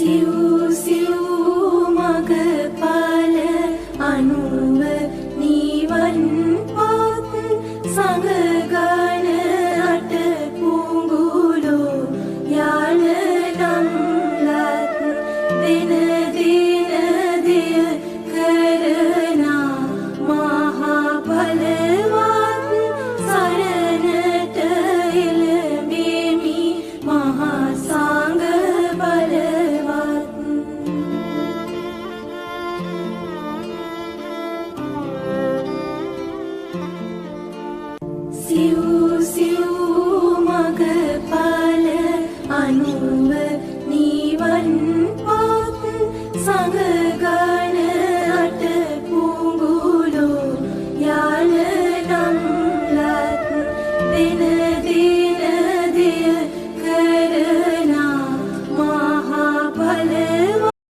සිව් සිව් මගපල අනුව නිවන් පත් සංගගන අට පුඟුලෝ යන නම්ලත් දින දින දිය කරනා මහා බලවත් සරණට එළඹෙමි මහා සංඝ බලවත් සිව් සිව් මගපල අනුව නිවන්